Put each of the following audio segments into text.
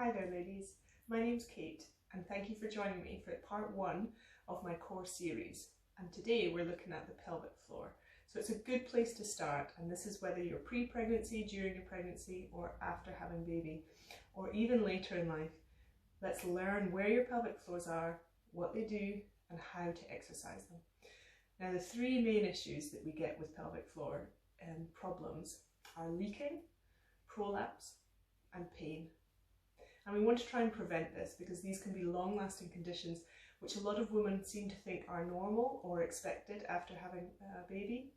Hi there ladies, my name's Kate and thank you for joining me for part 1 of my core series, and today we're looking at the pelvic floor. So it's a good place to start, and this is whether you're pre-pregnancy, during your pregnancy or after having baby or even later in life. Let's learn where your pelvic floors are, what they do and how to exercise them. Now the 3 main issues that we get with pelvic floor problems are leaking, prolapse and pain. And we want to try and prevent this because these can be long-lasting conditions which a lot of women seem to think are normal or expected after having a baby,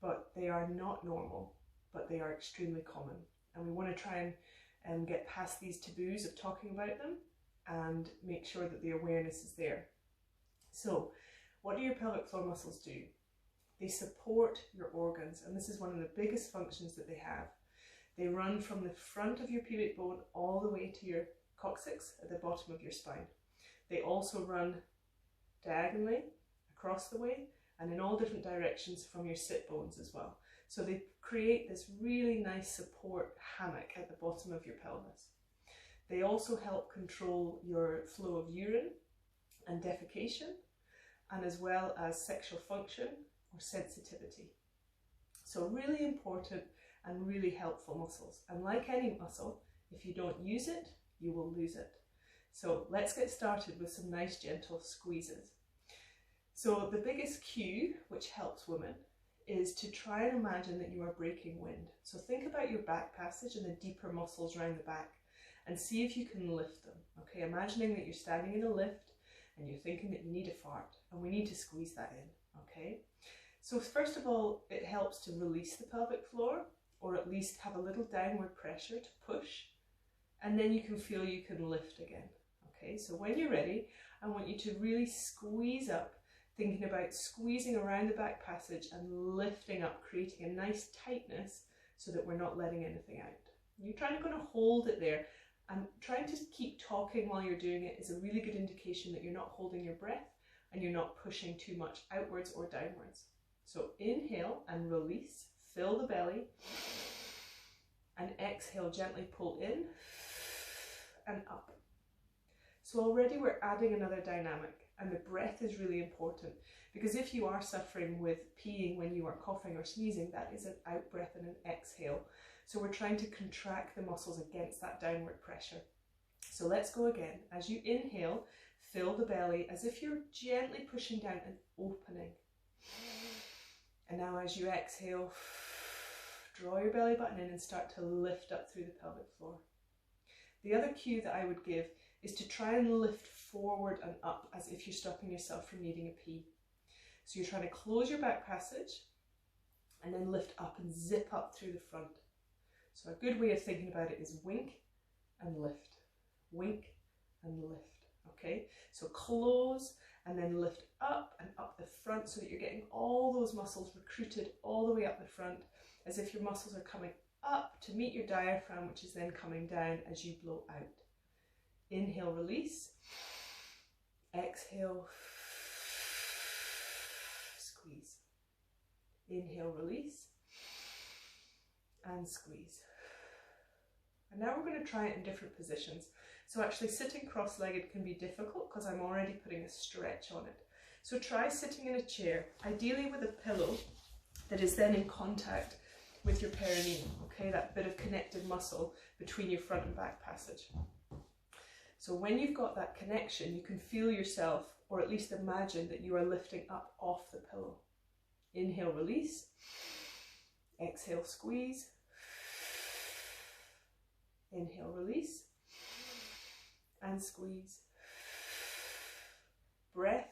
but they are not normal, but they are extremely common. And we want to try and get past these taboos of talking about them and make sure that the awareness is there. So what do your pelvic floor muscles do? They support your organs, and this is one of the biggest functions that they have. They run from the front of your pubic bone all the way to your coccyx at the bottom of your spine. They also run diagonally across the way and in all different directions from your sit bones as well. So they create this really nice support hammock at the bottom of your pelvis. They also help control your flow of urine and defecation, and as well as sexual function or sensitivity. So really important and really helpful muscles. And like any muscle, if you don't use it, you will lose it. So let's get started with some nice gentle squeezes. So the biggest cue, which helps women, is to try and imagine that you are breaking wind. So think about your back passage and the deeper muscles around the back and see if you can lift them. Okay, imagining that you're standing in a lift and you're thinking that you need a fart, and we need to squeeze that in, okay? So first of all, it helps to release the pelvic floor, or at least have a little downward pressure to push, and then you can feel you can lift again. Okay, so when you're ready, I want you to really squeeze up, thinking about squeezing around the back passage and lifting up, creating a nice tightness so that we're not letting anything out. You're trying to hold it there, and trying to keep talking while you're doing it is a really good indication that you're not holding your breath and you're not pushing too much outwards or downwards. So inhale and release. Fill the belly and exhale, gently pull in and up. So already we're adding another dynamic, and the breath is really important, because if you are suffering with peeing when you are coughing or sneezing, that is an out breath and an exhale. So we're trying to contract the muscles against that downward pressure. So let's go again. As you inhale, fill the belly as if you're gently pushing down and opening. And now as you exhale, draw your belly button in and start to lift up through the pelvic floor. The other cue that I would give is to try and lift forward and up as if you're stopping yourself from needing a pee. So you're trying to close your back passage and then lift up and zip up through the front. So a good way of thinking about it is wink and lift, wink and lift. Okay, so close and then lift up and up the front so that you're getting all those muscles recruited all the way up the front, as if your muscles are coming up to meet your diaphragm, which is then coming down as you blow out. Inhale, release. Exhale, squeeze. Inhale, release, and squeeze. And now we're going to try it in different positions. So actually sitting cross-legged can be difficult because I'm already putting a stretch on it. So try sitting in a chair, ideally with a pillow that is then in contact with your perineum, okay, that bit of connected muscle between your front and back passage. So when you've got that connection, you can feel yourself, or at least imagine that you are lifting up off the pillow. Inhale, release. Exhale, squeeze. Inhale, release. And squeeze. Breath,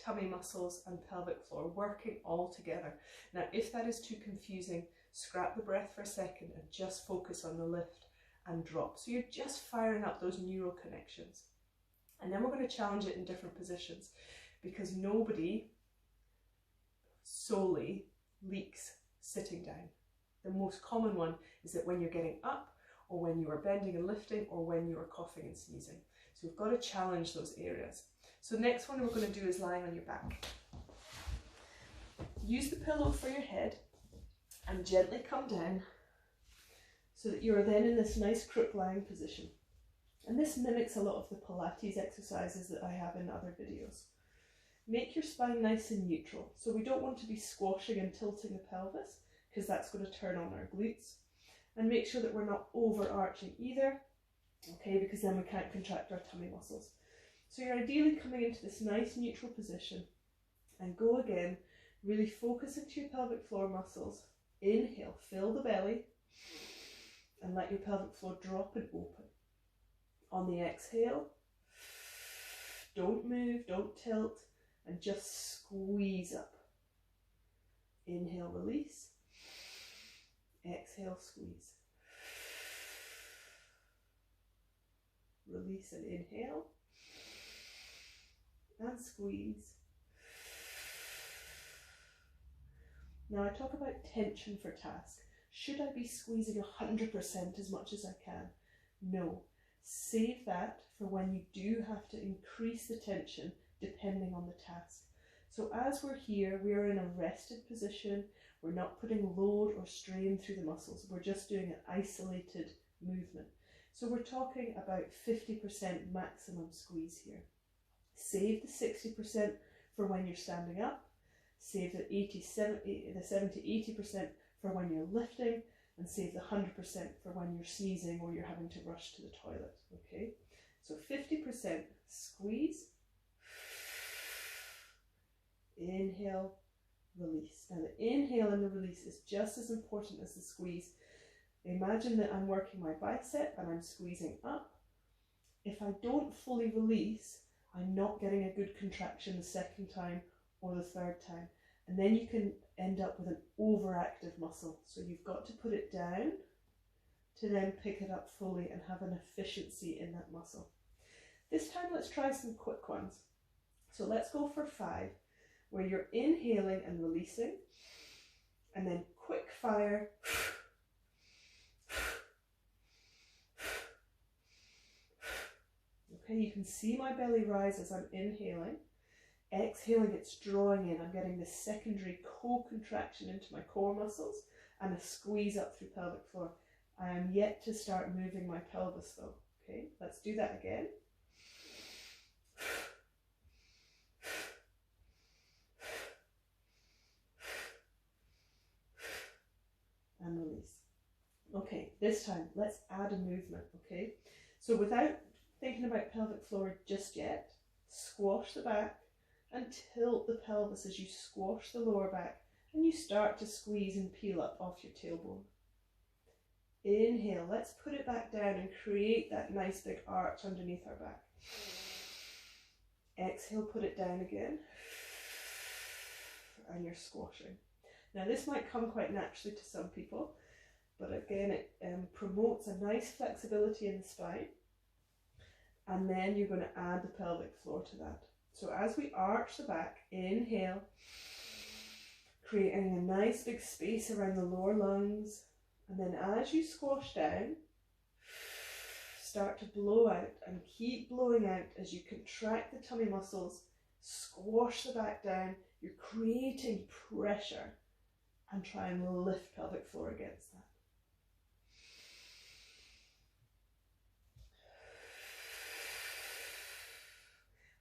tummy muscles and pelvic floor working all together. Now if that is too confusing, scrap the breath for a second and just focus on the lift and drop. So you're just firing up those neural connections. And then we're going to challenge it in different positions, because nobody solely leaks sitting down. The most common one is that when you're getting up, or when you are bending and lifting, or when you are coughing and sneezing. So we've got to challenge those areas. So next one we're going to do is lying on your back. Use the pillow for your head and gently come down so that you're then in this nice crook lying position. And this mimics a lot of the Pilates exercises that I have in other videos. Make your spine nice and neutral. So we don't want to be squashing and tilting the pelvis, because that's going to turn on our glutes. And make sure that we're not overarching either, okay, because then we can't contract our tummy muscles. So you're ideally coming into this nice neutral position, and go again, really focus into your pelvic floor muscles. Inhale, fill the belly, and let your pelvic floor drop and open. On the exhale, don't move, don't tilt, and just squeeze up. Inhale, release. Exhale, squeeze. Release and inhale. And squeeze. Now I talk about tension for task. Should I be squeezing 100% as much as I can? No. Save that for when you do have to increase the tension depending on the task. So as we're here, we are in a rested position. We're not putting load or strain through the muscles. We're just doing an isolated movement. So we're talking about 50% maximum squeeze here. Save the 60% for when you're standing up. Save the 70-80% for when you're lifting, and save the 100% for when you're sneezing or you're having to rush to the toilet, okay? So 50% squeeze, inhale, release. Now the inhale and the release is just as important as the squeeze. Imagine that I'm working my bicep and I'm squeezing up. If I don't fully release, I'm not getting a good contraction the second time or the third time. And then you can end up with an overactive muscle. So you've got to put it down to then pick it up fully and have an efficiency in that muscle. This time let's try some quick ones. So let's go for 5, where you're inhaling and releasing, and then quick fire. Okay, you can see my belly rise as I'm inhaling. Exhaling, it's drawing in. I'm getting this secondary co-contraction into my core muscles and a squeeze up through pelvic floor. I am yet to start moving my pelvis though. Okay, let's do that again. And release. Okay, this time let's add a movement, okay? So without thinking about pelvic floor just yet, squash the back and tilt the pelvis as you squash the lower back and you start to squeeze and peel up off your tailbone. Inhale, let's put it back down and create that nice big arch underneath our back. Exhale, put it down again, and you're squashing. Now this might come quite naturally to some people, but again it promotes a nice flexibility in the spine, and then you're going to add the pelvic floor to that. So as we arch the back, inhale, creating a nice big space around the lower lungs, and then as you squash down, start to blow out and keep blowing out as you contract the tummy muscles, squash the back down, you're creating pressure, and try and lift pelvic floor against that.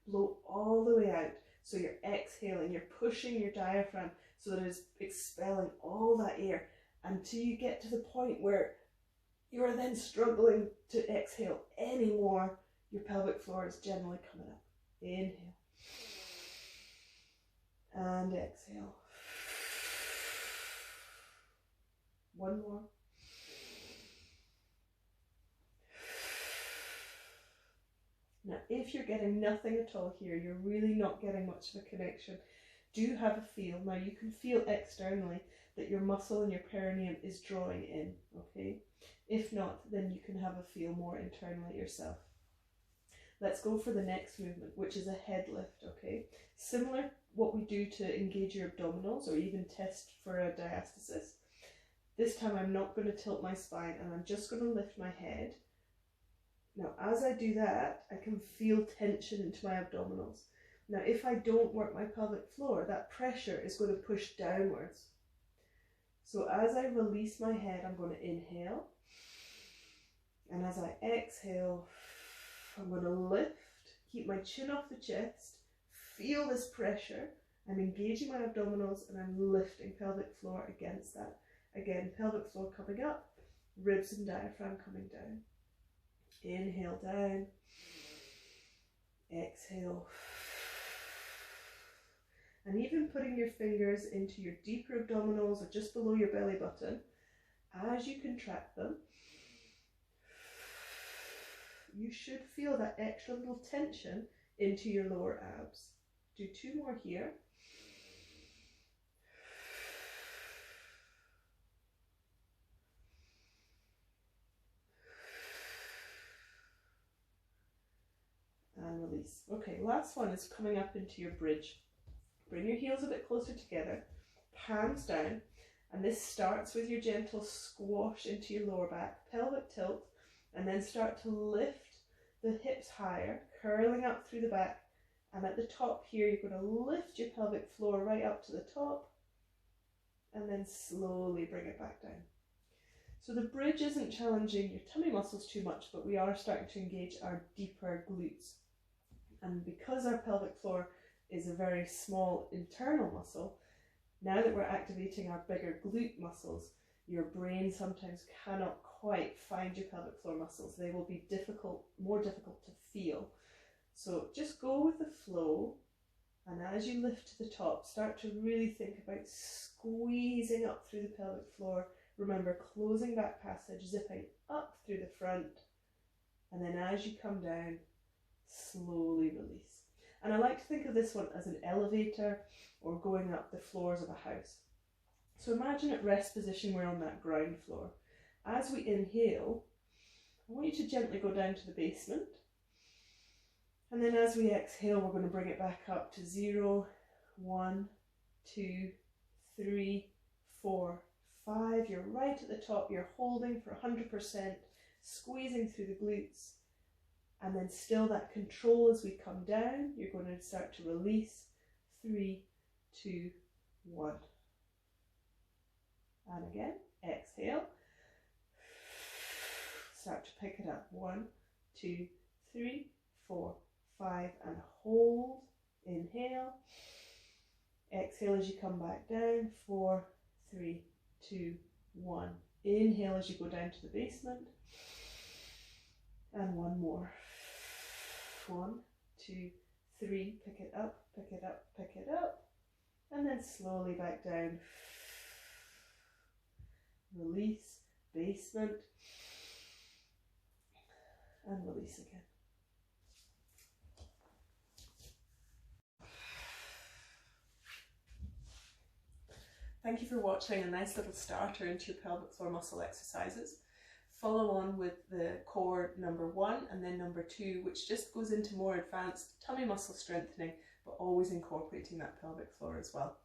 Blow all the way out. So you're exhaling, you're pushing your diaphragm so that it's expelling all that air until you get to the point where you are then struggling to exhale anymore. Your pelvic floor is generally coming up. Inhale. And exhale. One more. Now, if you're getting nothing at all here, you're really not getting much of a connection, do have a feel. Now, you can feel externally that your muscle in your perineum is drawing in, okay? If not, then you can have a feel more internally yourself. Let's go for the next movement, which is a head lift, okay? Similar what we do to engage your abdominals or even test for a diastasis. This time I'm not going to tilt my spine and I'm just going to lift my head. Now, as I do that, I can feel tension into my abdominals. Now, if I don't work my pelvic floor, that pressure is going to push downwards. So as I release my head, I'm going to inhale. And as I exhale, I'm going to lift, keep my chin off the chest, feel this pressure. I'm engaging my abdominals and I'm lifting pelvic floor against that. Again, pelvic floor coming up, ribs and diaphragm coming down. Inhale down, exhale. And even putting your fingers into your deeper abdominals or just below your belly button, as you contract them, you should feel that extra little tension into your lower abs. Do 2 more here. And release. Okay, last one is coming up into your bridge. Bring your heels a bit closer together, palms down, and this starts with your gentle squash into your lower back, pelvic tilt, and then start to lift the hips higher, curling up through the back, and at the top here you're going to lift your pelvic floor right up to the top, and then slowly bring it back down. So the bridge isn't challenging your tummy muscles too much, but we are starting to engage our deeper glutes. And because our pelvic floor is a very small internal muscle, now that we're activating our bigger glute muscles, your brain sometimes cannot quite find your pelvic floor muscles. They will be more difficult to feel. So just go with the flow, and as you lift to the top, start to really think about squeezing up through the pelvic floor. Remember, closing back passage, zipping up through the front, and then as you come down, slowly release. And I like to think of this one as an elevator or going up the floors of a house. So imagine at rest position we're on that ground floor. As we inhale, I want you to gently go down to the basement. And then as we exhale, we're going to bring it back up to 0, 1, 2, 3, 4, 5. You're right at the top. You're holding for 100%, squeezing through the glutes. And then still that control as we come down. You're going to start to release. 3, 2, 1. And again, exhale. Start to pick it up. 1, 2, 3, 4, 5, and hold. Inhale. Exhale as you come back down. 4, 3, 2, 1. Inhale as you go down to the basement. And one more. 1, 2, 3. Pick it up, pick it up, pick it up. And then slowly back down. Release, basement. And release again. Thank you for watching a nice little starter into your pelvic floor muscle exercises. Follow on with the core number 1 and then number 2, which just goes into more advanced tummy muscle strengthening, but always incorporating that pelvic floor as well.